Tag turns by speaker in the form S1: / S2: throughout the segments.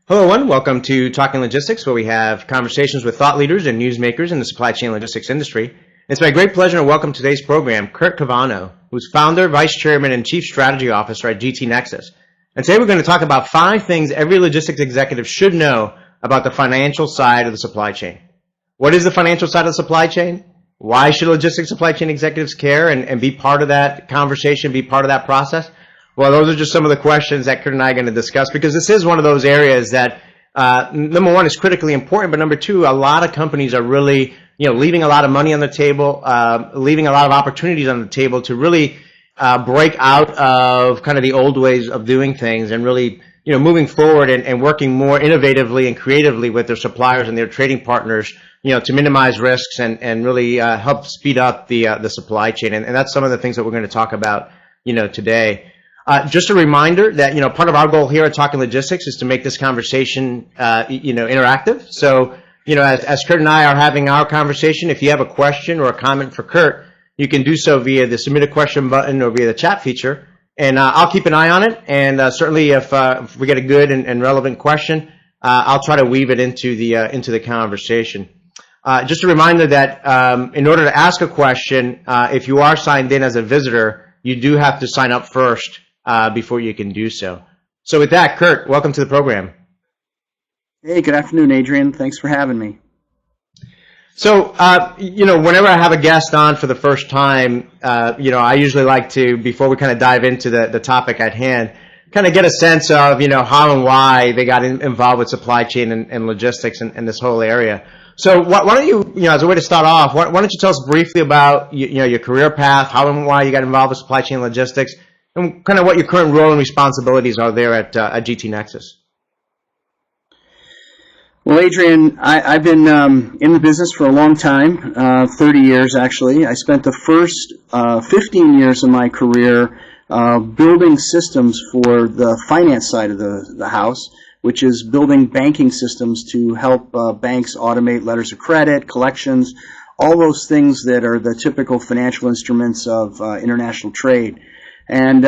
S1: Hello, everyone. Welcome to Talking Logistics, where we have conversations with thought leaders and newsmakers in the supply chain logistics industry. It's my great pleasure to welcome today's program Kurt Cavano, who's founder, vice chairman, and chief strategy officer at GT Nexus. And today we're going to talk about 5 things every logistics executive should know about the financial side of the supply chain. What is the financial side of the supply chain? Why should logistics supply chain executives care and be part of that conversation, be part of that process? Well, those are just some of the questions that Kurt and I are going to discuss, because this is one of those areas that, number one, is critically important, but number two, a lot of companies are really, leaving a lot of money on the table, leaving a lot of opportunities on the table to really break out of kind of the old ways of doing things and really, moving forward and working more innovatively and creatively with their suppliers and their trading partners, to minimize risks and really help speed up the supply chain. And that's some of the things that we're going to talk about, today. Just a reminder that, part of our goal here at Talking Logistics is to make this conversation, interactive. So, as Kurt and I are having our conversation, if you have a question or a comment for Kurt, you can do so via the submit a question button or via the chat feature. And I'll keep an eye on it. And certainly if we get a good and relevant question, I'll try to weave it into the conversation. Just a reminder that in order to ask a question, if you are signed in as a visitor, you do have to sign up first before you can do so. So with that, Kurt, welcome to the program.
S2: Hey, good afternoon, Adrian. Thanks for having me.
S1: So, whenever I have a guest on for the first time, I usually like to, before we kind of dive into the topic at hand, kind of get a sense of, how and why they got involved with supply chain and logistics and this whole area. So why don't you, as a way to start off, why don't you tell us briefly about, your career path, how and why you got involved with supply chain logistics, and kind of what your current role and responsibilities are there at GT Nexus.
S2: Well, Adrian, I've been in the business for a long time, 30 years actually. I spent the first 15 years of my career building systems for the finance side of the house, which is building banking systems to help banks automate letters of credit, collections, all those things that are the typical financial instruments of international trade. And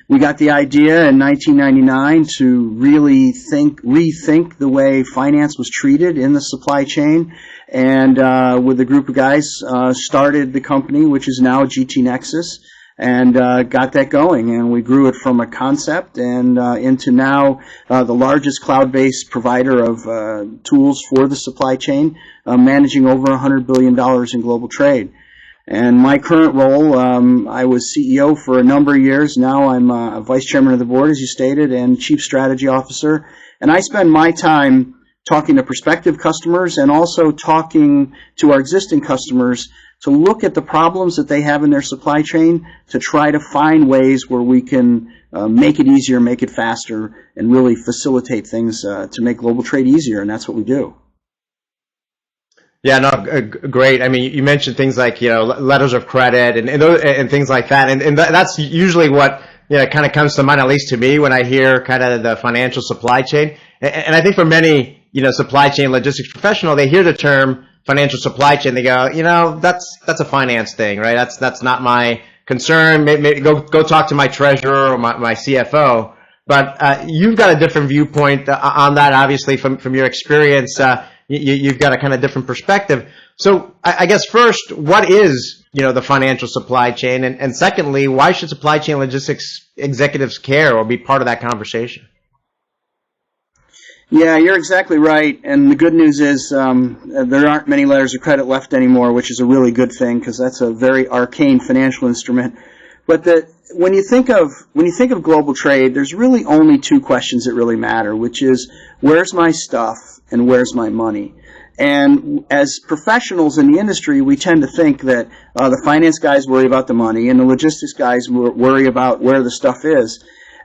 S2: we got the idea in 1999 to really rethink the way finance was treated in the supply chain. And with a group of guys, started the company, which is now GT Nexus, and got that going. And we grew it from a concept and into now the largest cloud-based provider of tools for the supply chain, managing over $100 billion in global trade. And my current role, I was CEO for a number of years. Now I'm a vice chairman of the board, as you stated, and chief strategy officer. And I spend my time talking to prospective customers and also talking to our existing customers to look at the problems that they have in their supply chain, to try to find ways where we can make it easier, make it faster, and really facilitate things to make global trade easier. And that's what we do.
S1: Yeah, no, great. I mean, you mentioned things like, letters of credit and things like that. And that's usually what, kind of comes to mind, at least to me, when I hear kind of the financial supply chain. And I think for many, supply chain logistics professional, they hear the term financial supply chain. They go, that's a finance thing, right? That's not my concern. Maybe go talk to my treasurer or my CFO. But you've got a different viewpoint on that, obviously, from your experience. You've got a kind of different perspective. So I guess first, what is, the financial supply chain? And secondly, why should supply chain logistics executives care or be part of that conversation?
S2: Yeah, you're exactly right. And the good news is there aren't many letters of credit left anymore, which is a really good thing, because that's a very arcane financial instrument. But when you think of global trade, there's really only 2 questions that really matter, which is, where's my stuff and where's my money? And as professionals in the industry, we tend to think that the finance guys worry about the money and the logistics guys worry about where the stuff is.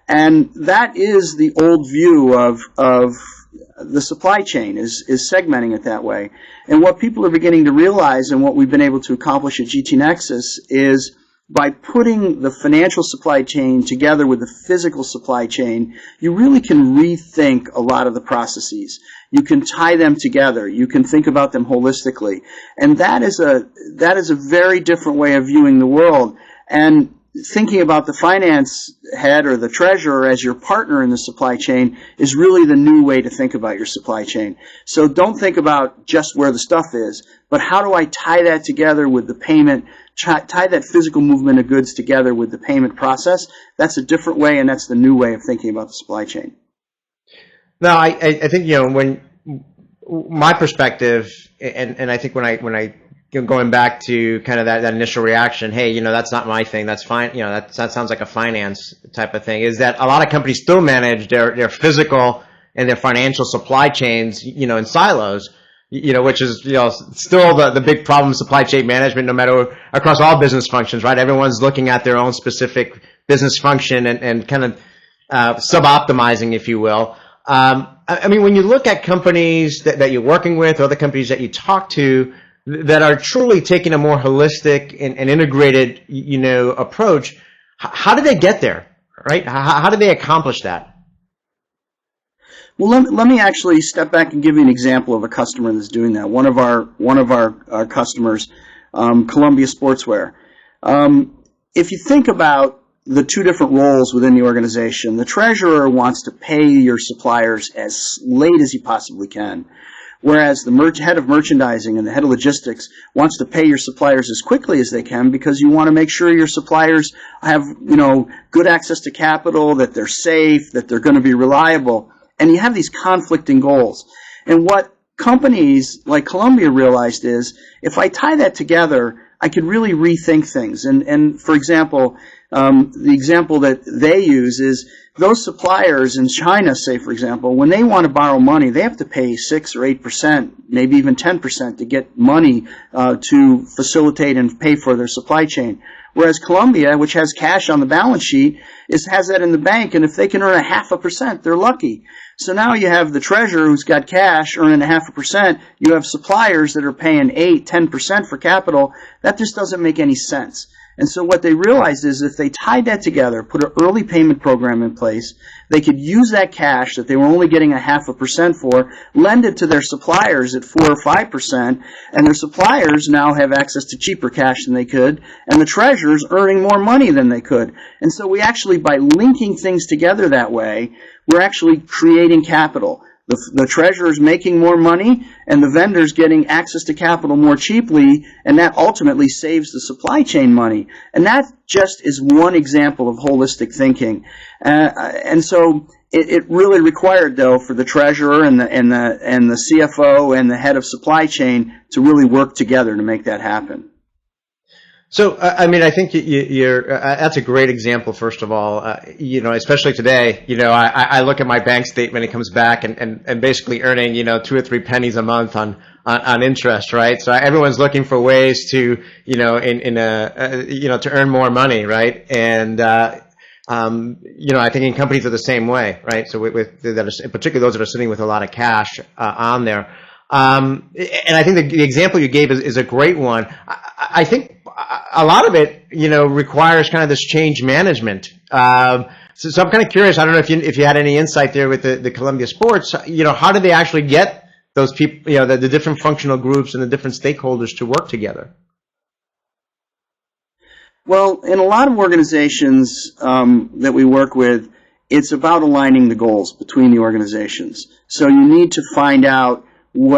S2: And that is the old view of the supply chain, is segmenting it that way. And what people are beginning to realize, and what we've been able to accomplish at GT Nexus, is by putting the financial supply chain together with the physical supply chain, you really can rethink a lot of the processes. You can tie them together. You can think about them holistically. And that is a very different way of viewing the world. And thinking about the finance head or the treasurer as your partner in the supply chain is really the new way to think about your supply chain. So don't think about just where the stuff is, but how do I tie that together with the payment, tie that physical movement of goods together with the payment process? That's a different way, and that's the new way of thinking about the supply chain.
S1: No, I think, when my perspective, and I think when I going back to kind of that initial reaction, hey, that's not my thing, that's fine, that sounds like a finance type of thing, is that a lot of companies still manage their physical and their financial supply chains, in silos, which is, still the big problem in supply chain management, no matter across all business functions, right? Everyone's looking at their own specific business function and kind of sub-optimizing, if you will. I mean, when you look at companies that you're working with, or other companies that you talk to, that are truly taking a more holistic and integrated, approach, how do they get there, right? How do they accomplish that?
S2: Well, let me actually step back and give you an example of a customer that's doing that. One of our customers, Columbia Sportswear. If you think about the two different roles within the organization, the treasurer wants to pay your suppliers as late as he possibly can, whereas the head of merchandising and the head of logistics wants to pay your suppliers as quickly as they can, because you want to make sure your suppliers have, good access to capital, that they're safe, that they're going to be reliable. And you have these conflicting goals. And what companies like Columbia realized is, if I tie that together, I could really rethink things. And for example, the example that they use is those suppliers in China, say, for example, when they want to borrow money, they have to pay 6 or 8%, maybe even 10% to get money to facilitate and pay for their supply chain. Whereas Columbia, which has cash on the balance sheet, has that in the bank, and if they can earn 0.5%, they're lucky. So now you have the treasurer who's got cash earning 0.5%. You have suppliers that are paying 8, 10% for capital. That just doesn't make any sense. And so what they realized is, if they tied that together, put an early payment program in place, they could use that cash that they were only getting 0.5% for, lend it to their suppliers at 4 or 5%, and their suppliers now have access to cheaper cash than they could, and the treasurer's earning more money than they could. And so we actually, by linking things together that way, we're actually creating capital. The treasurer's making more money, and the vendor's getting access to capital more cheaply, and that ultimately saves the supply chain money. And that just is one example of holistic thinking. And so it really required, though, for the treasurer and the CFO and the head of supply chain to really work together to make that happen.
S1: So, I mean, I think that's a great example, first of all, especially today, I look at my bank statement, it comes back and basically earning, 2 or 3 pennies a month on interest, right? So everyone's looking for ways to, to earn more money, right? And, I think in companies are the same way, right? So particularly those that are sitting with a lot of cash, on there. And I think the example you gave is a great one. I think a lot of it, requires kind of this change management. So I'm kind of curious. I don't know if you had any insight there with the Columbia Sports. How do they actually get those people, the different functional groups and the different stakeholders to work together?
S2: Well, in a lot of organizations that we work with, it's about aligning the goals between the organizations. So you need to find out,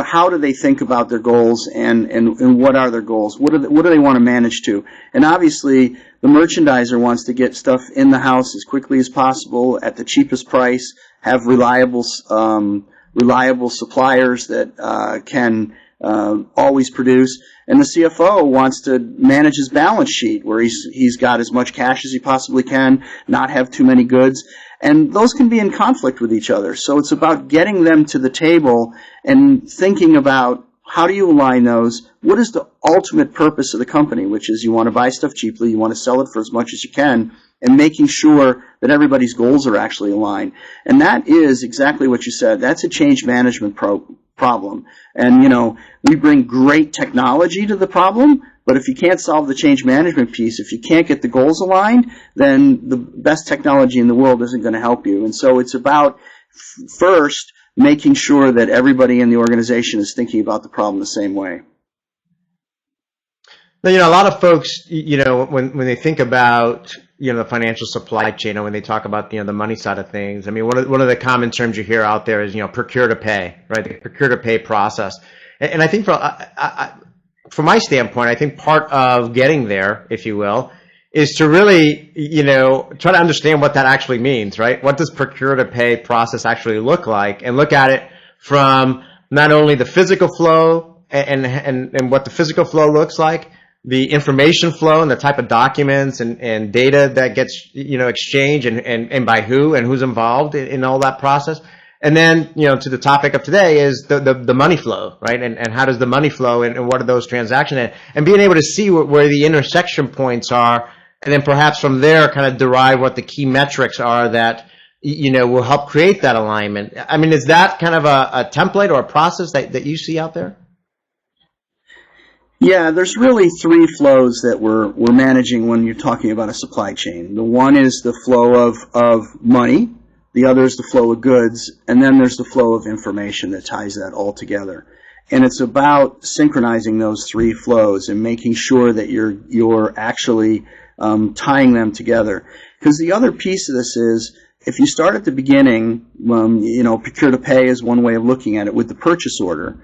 S2: how do they think about their goals, and what are their goals? What do they want to manage to? And obviously, the merchandiser wants to get stuff in the house as quickly as possible at the cheapest price, have reliable suppliers that can always produce. And the CFO wants to manage his balance sheet, where he's got as much cash as he possibly can, not have too many goods. And those can be in conflict with each other. So it's about getting them to the table and thinking about, how do you align those? What is the ultimate purpose of the company, which is you want to buy stuff cheaply, you want to sell it for as much as you can, and making sure that everybody's goals are actually aligned. And that is exactly what you said. That's a change management problem. And, we bring great technology to the problem, but if you can't solve the change management piece, if you can't get the goals aligned, then the best technology in the world isn't going to help you. And so it's about, first, making sure that everybody in the organization is thinking about the problem the same way.
S1: Now, a lot of folks, when they think about, the financial supply chain, and when they talk about, the money side of things. I mean, one of the common terms you hear out there is, procure to pay, right? The procure to pay process. And I think from my standpoint, I think part of getting there, if you will, is to really, try to understand what that actually means, right? What does procure to pay process actually look like, and look at it from not only the physical flow and what the physical flow looks like, the information flow and the type of documents and data that gets, exchanged and by who and who's involved in all that process. And then, to the topic of today is the money flow, right? And how does the money flow, and what are those transactions, and being able to see where the intersection points are, and then perhaps from there kind of derive what the key metrics are that, will help create that alignment. I mean, is that kind of a template or a process that you see out there?
S2: Yeah, there's really three flows that we're managing when you're talking about a supply chain. The one is the flow of money, the other is the flow of goods, and then there's the flow of information that ties that all together. And it's about synchronizing those three flows and making sure that you're actually tying them together. Because the other piece of this is, if you start at the beginning, procure to pay is one way of looking at it with the purchase order.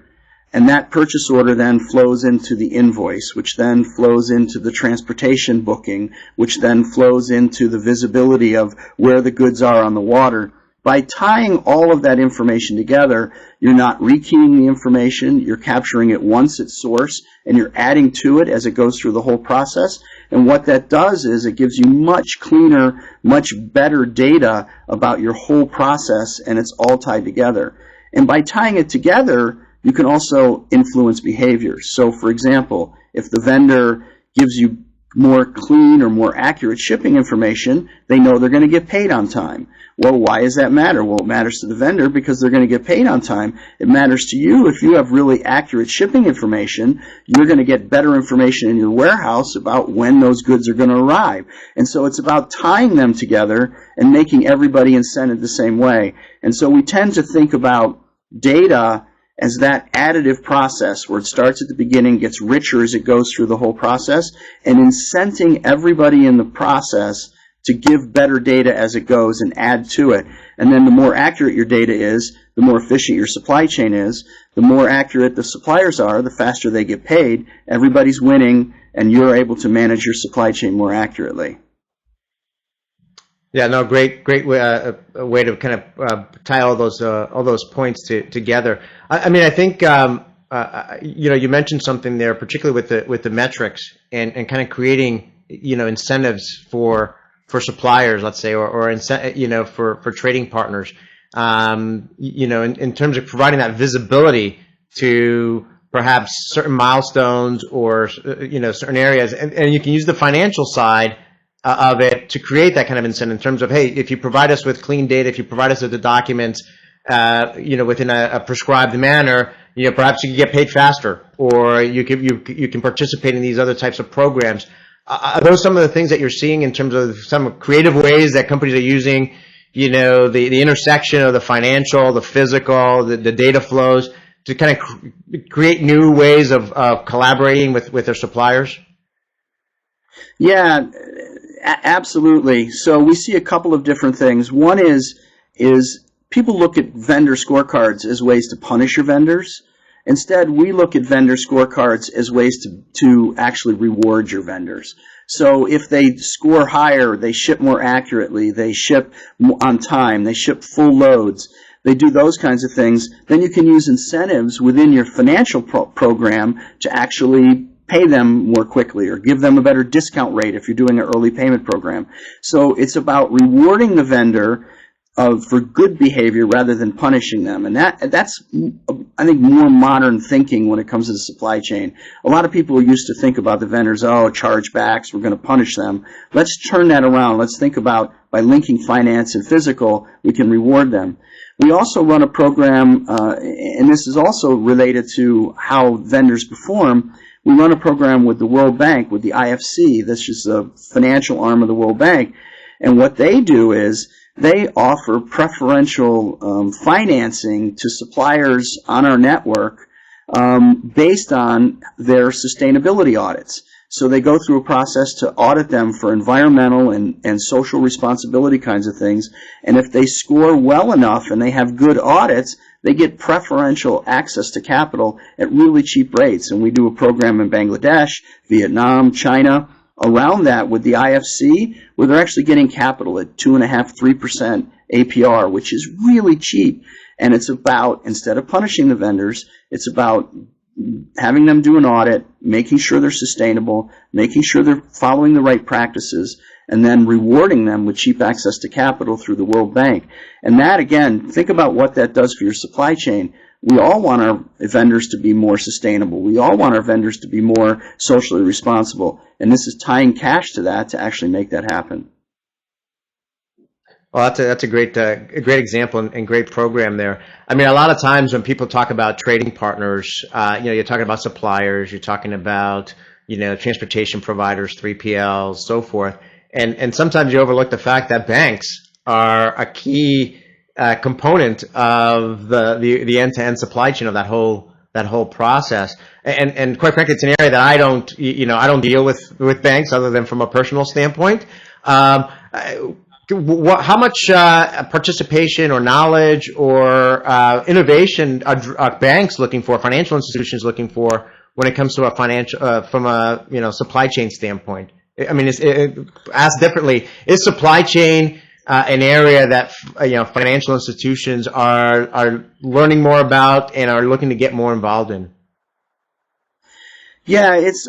S2: And that purchase order then flows into the invoice, which then flows into the transportation booking, which then flows into the visibility of where the goods are on the water. By tying all of that information together, you're not rekeying the information, you're capturing it once at source, and you're adding to it as it goes through the whole process. And what that does is it gives you much cleaner, much better data about your whole process, and it's all tied together. And by tying it together, you can also influence behavior. So, for example, if the vendor gives you more clean or more accurate shipping information, they know they're going to get paid on time. Well, why does that matter? Well, it matters to the vendor because they're going to get paid on time. It matters to you if you have really accurate shipping information. You're going to get better information in your warehouse about when those goods are going to arrive. And so it's about tying them together and making everybody incented the same way. And so we tend to think about data as that additive process where it starts at the beginning, gets richer as it goes through the whole process, and incenting everybody in the process to give better data as it goes and add to it. And then the more accurate your data is, the more efficient your supply chain is, the more accurate the suppliers are, the faster they get paid, everybody's winning, and you're able to manage your supply chain more accurately.
S1: Yeah, no, great way to kind of tie all those points together. I mean, I think you mentioned something there, particularly with the metrics and kind of creating incentives for suppliers, let's say, or for trading partners. In terms of providing that visibility to perhaps certain milestones or certain areas, and you can use the financial side of it to create that kind of incentive in terms of, hey, if you provide us with clean data, if you provide us with the documents, within a prescribed manner, perhaps you can get paid faster, or you can participate in these other types of programs. Are those some of the things that you're seeing in terms of some creative ways that companies are using, the intersection of the financial, the physical, the data flows to kind of create new ways of collaborating with their suppliers?
S2: Yeah, absolutely. So we see a couple of different things. One is people look at vendor scorecards as ways to punish your vendors. Instead, we look at vendor scorecards as ways to actually reward your vendors. So if they score higher, they ship more accurately, they ship on time, they ship full loads, they do those kinds of things, then you can use incentives within your financial program to actually pay them more quickly or give them a better discount rate if you're doing an early payment program. So it's about rewarding the vendor for good behavior rather than punishing them. And that's, I think, more modern thinking when it comes to the supply chain. A lot of people used to think about the vendors, chargebacks, we're going to punish them. Let's turn that around. Let's think about, by linking finance and physical, we can reward them. We also run a program, and this is also related to how vendors perform. We run a program with the World Bank, with the IFC. That's just a financial arm of the World Bank. And what they do is they offer preferential financing to suppliers on our network based on their sustainability audits. So they go through a process to audit them for environmental and social responsibility kinds of things. And if they score well enough and they have good audits, they get preferential access to capital at really cheap rates. And we do a program in Bangladesh, Vietnam, China, around that with the IFC, where they're actually getting capital at 2.5%, 3% APR, which is really cheap. And it's about, instead of punishing the vendors, it's about having them do an audit, making sure they're sustainable, making sure they're following the right practices, and then rewarding them with cheap access to capital through the World Bank. And that, again, think about what that does for your supply chain. We all want our vendors to be more sustainable. We all want our vendors to be more socially responsible. And this is tying cash to that to actually make that happen.
S1: Well, that's a great example and great program there. I mean, a lot of times when people talk about trading partners, you're talking about suppliers, you're talking about, transportation providers, 3PLs, so forth. And sometimes you overlook the fact that banks are a key component of the end-to-end supply chain of that whole process. And quite frankly, it's an area that I don't deal with banks other than from a personal standpoint. How much participation or knowledge or innovation are banks looking for, financial institutions looking for, when it comes to a financial from a supply chain standpoint? I mean, asked differently, is supply chain an area that financial institutions are learning more about and are looking to get more involved in?
S2: Yeah, it's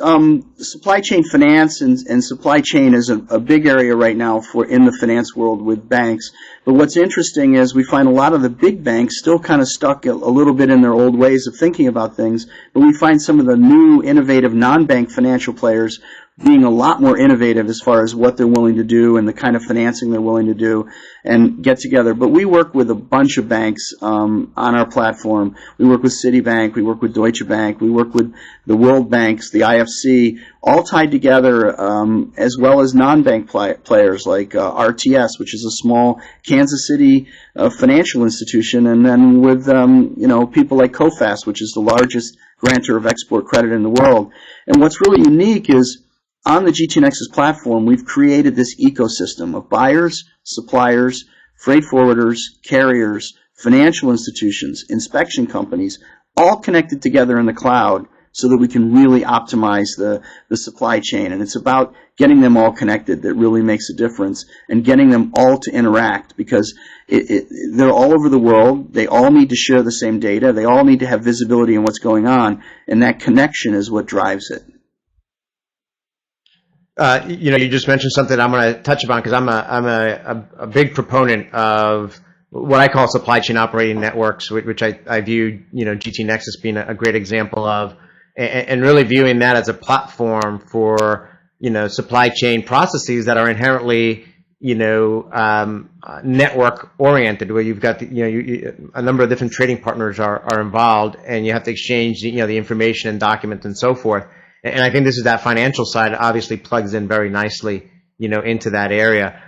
S2: supply chain finance and supply chain is a big area right now in the finance world with banks. But what's interesting is we find a lot of the big banks still kind of stuck a little bit in their old ways of thinking about things. But we find some of the new, innovative, non-bank financial players being a lot more innovative as far as what they're willing to do and the kind of financing they're willing to do and get together. But we work with a bunch of banks on our platform. We work with Citibank, we work with Deutsche Bank, we work with the World Banks, the IFC, all tied together, as well as non-bank players like RTS, which is a small Kansas City financial institution, and then with people like COFAS, which is the largest grantor of export credit in the world. And what's really unique is on the GT Nexus platform, we've created this ecosystem of buyers, suppliers, freight forwarders, carriers, financial institutions, inspection companies, all connected together in the cloud so that we can really optimize the supply chain. And it's about getting them all connected that really makes a difference, and getting them all to interact, because they're all over the world. They all need to share the same data. They all need to have visibility in what's going on, and that connection is what drives it.
S1: You just mentioned something I'm going to touch upon, because I'm a big proponent of what I call supply chain operating networks, which I view GT Nexus being a great example of, and really viewing that as a platform for supply chain processes that are inherently network oriented, where you've got a number of different trading partners are involved, and you have to exchange the information and documents and so forth. And I think this is that financial side obviously plugs in very nicely, into that area.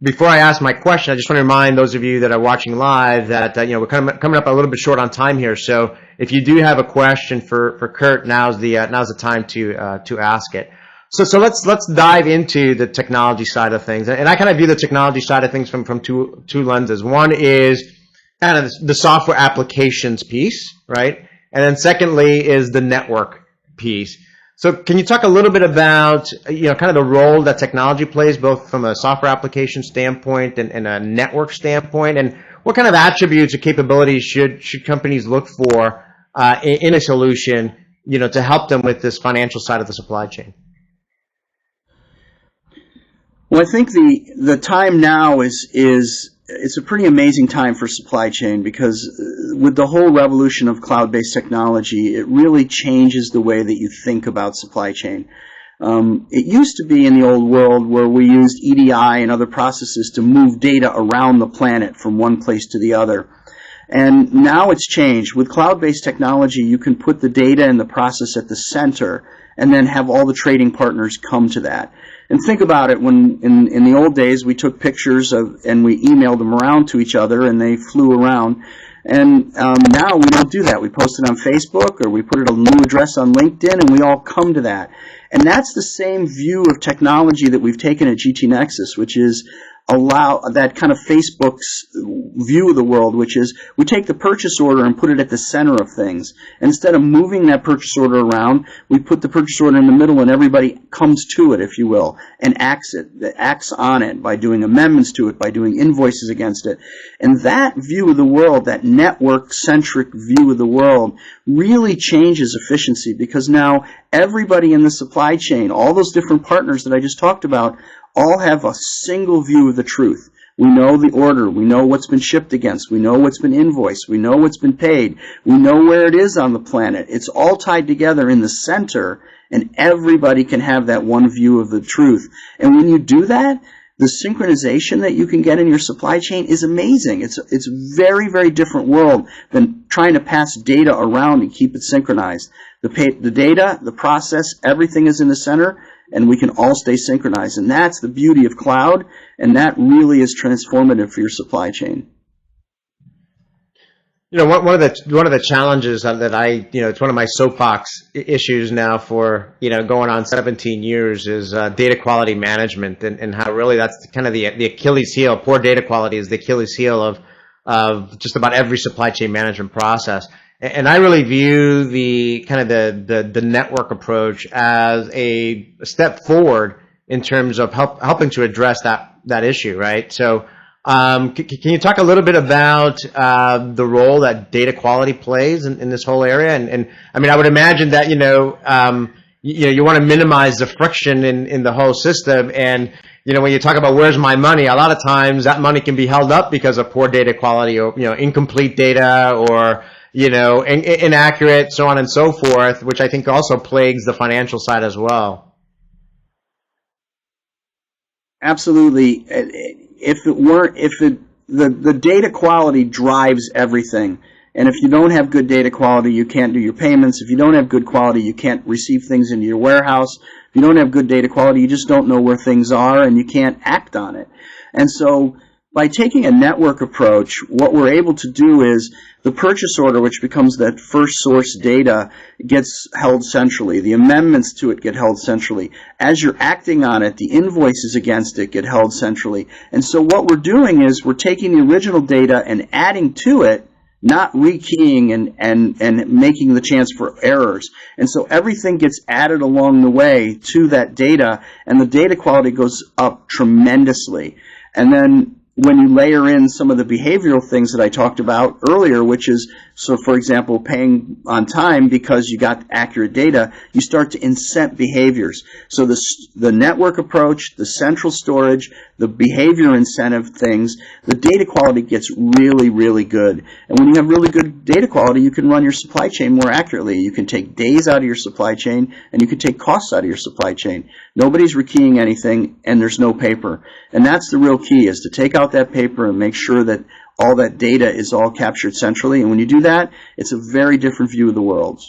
S1: Before I ask my question, I just want to remind those of you that are watching live that, we're coming up a little bit short on time here. So if you do have a question for Kurt, now's the time to ask it. So let's dive into the technology side of things. And I kind of view the technology side of things from two lenses. One is kind of the software applications piece, right? And then secondly is the network piece. So can you talk a little bit about, kind of the role that technology plays, both from a software application standpoint and a network standpoint, and what kind of attributes or capabilities should companies look for in a solution, to help them with this financial side of the supply chain?
S2: Well, I think the time now is it's a pretty amazing time for supply chain, because with the whole revolution of cloud-based technology, it really changes the way that you think about supply chain. It used to be in the old world where we used EDI and other processes to move data around the planet from one place to the other. And now it's changed. With cloud-based technology, you can put the data and the process at the center and then have all the trading partners come to that. And think about it, when in the old days we took pictures of and we emailed them around to each other and they flew around. And now we don't do that. We post it on Facebook or we put a new address on LinkedIn and we all come to that. And that's the same view of technology that we've taken at GT Nexus, which is allow that kind of Facebook's view of the world, which is we take the purchase order and put it at the center of things. Instead of moving that purchase order around, we put the purchase order in the middle and everybody comes to it, if you will, and acts on it by doing amendments to it, by doing invoices against it. And that view of the world, that network-centric view of the world, really changes efficiency, because now everybody in the supply chain, all those different partners that I just talked about, all have a single view of the truth. We know the order. We know what's been shipped against. We know what's been invoiced. We know what's been paid. We know where it is on the planet. It's all tied together in the center, and everybody can have that one view of the truth. And when you do that, the synchronization that you can get in your supply chain is amazing. It's a very, very different world than trying to pass data around and keep it synchronized. The data, the process, everything is in the center, and we can all stay synchronized. And that's the beauty of cloud, and that really is transformative for your supply chain.
S1: You know, one of the challenges that it's one of my soapbox issues now for, going on 17 years is data quality management, and how really that's kind of the Achilles heel. Poor data quality is the Achilles heel of just about every supply chain management process. And I really view the kind of the network approach as a step forward in terms of helping to address that issue, right? So, can you talk a little bit about the role that data quality plays in this whole area? And I mean, I would imagine that you want to minimize the friction in the whole system. And when you talk about where's my money, a lot of times that money can be held up because of poor data quality, or incomplete data, or inaccurate, so on and so forth, which I think also plagues the financial side as well.
S2: Absolutely. The data quality drives everything. And if you don't have good data quality, you can't do your payments. If you don't have good quality, you can't receive things into your warehouse. If you don't have good data quality, you just don't know where things are and you can't act on it. And so by taking a network approach, what we're able to do is the purchase order, which becomes that first source data, gets held centrally. The amendments to it get held centrally. As you're acting on it, the invoices against it get held centrally. And so what we're doing is we're taking the original data and adding to it, not rekeying and making the chance for errors. And so everything gets added along the way to that data, and the data quality goes up tremendously. And then when you layer in some of the behavioral things that I talked about earlier, which is, so for example, paying on time because you got accurate data, you start to incent behaviors. So the network approach, the central storage, the behavior incentive things, the data quality gets really, really good. And when you have really good data quality, you can run your supply chain more accurately. You can take days out of your supply chain, and you can take costs out of your supply chain. Nobody's rekeying anything, and there's no paper. And that's the real key, is to take out that paper and make sure that all that data is all captured centrally. And when you do that, it's a very different view of the world.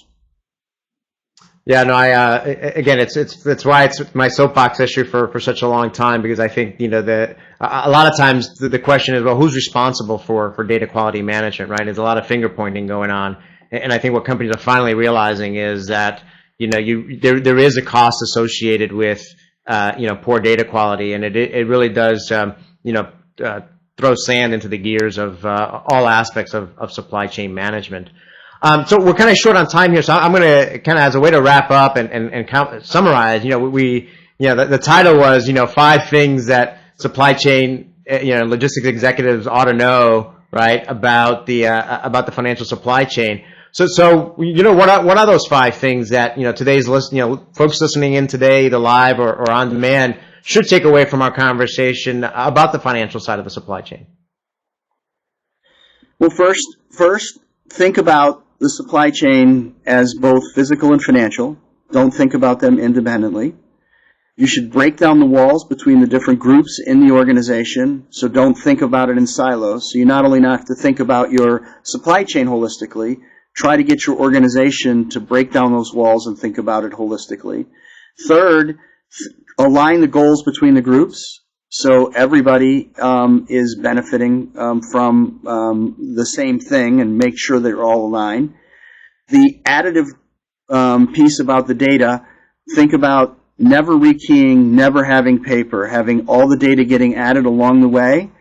S1: Yeah, no, again, it's why it's my soapbox issue for such a long time, because I think, a lot of times the question is, well, who's responsible for data quality management, right? There's a lot of finger pointing going on. And I think what companies are finally realizing is that, there is a cost associated with, poor data quality, and it really does, throw sand into the gears of all aspects of supply chain management. So we're kind of short on time here, so I'm going to kind of, as a way to wrap up and summarize, the title was, 5 things that supply chain, logistics executives ought to know, right, about the financial supply chain. So what are those 5 things that, today's folks listening in today, the live or on demand, should take away from our conversation about the financial side of the supply chain?
S2: Well, first, think about the supply chain as both physical and financial. Don't think about them independently. You should break down the walls between the different groups in the organization, so don't think about it in silos. So you not only have to think about your supply chain holistically, try to get your organization to break down those walls and think about it holistically. Third, align the goals between the groups so everybody is benefiting from the same thing, and make sure they're all aligned. The additive piece about the data, think about never rekeying, never having paper, having all the data getting added along the way.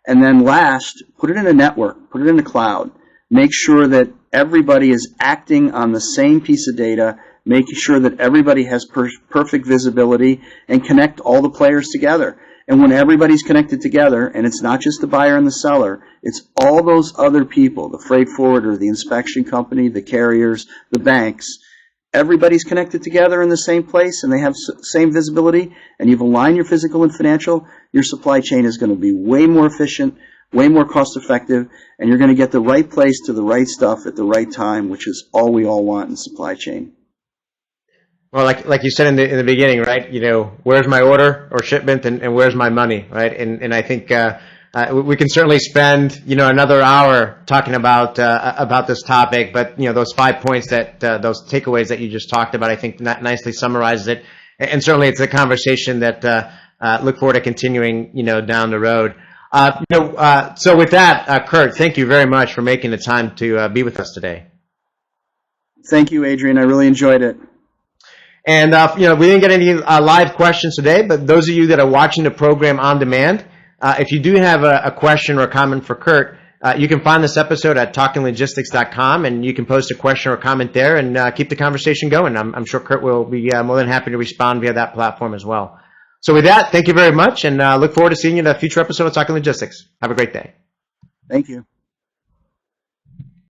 S2: And then last, put it in a network, put it in the cloud. Make sure that everybody is acting on the same piece of data, making sure that everybody has perfect visibility, and connect all the players together. And when everybody's connected together, and it's not just the buyer and the seller, it's all those other people, the freight forwarder, the inspection company, the carriers, the banks, everybody's connected together in the same place, and they have same visibility, and you've aligned your physical and financial, your supply chain is going to be way more efficient, way more cost effective, and you're going to get the right place to the right stuff at the right time, which is all we all want in supply chain.
S1: Well, like you said in the beginning, right? You know, where's my order or shipment, and where's my money, right? And I think we can certainly spend another hour talking about this topic, but those 5 points those takeaways that you just talked about, I think that nicely summarizes it. And certainly it's a conversation that look forward to continuing down the road. So with that, Kurt, thank you very much for making the time to be with us today.
S2: Thank you, Adrian. I really enjoyed it.
S1: And, we didn't get any live questions today, but those of you that are watching the program on demand, if you do have a question or a comment for Kurt, you can find this episode at talkinglogistics.com, and you can post a question or a comment there and keep the conversation going. I'm sure Kurt will be more than happy to respond via that platform as well. So with that, thank you very much, and look forward to seeing you in a future episode of Talking Logistics. Have a great day.
S2: Thank you.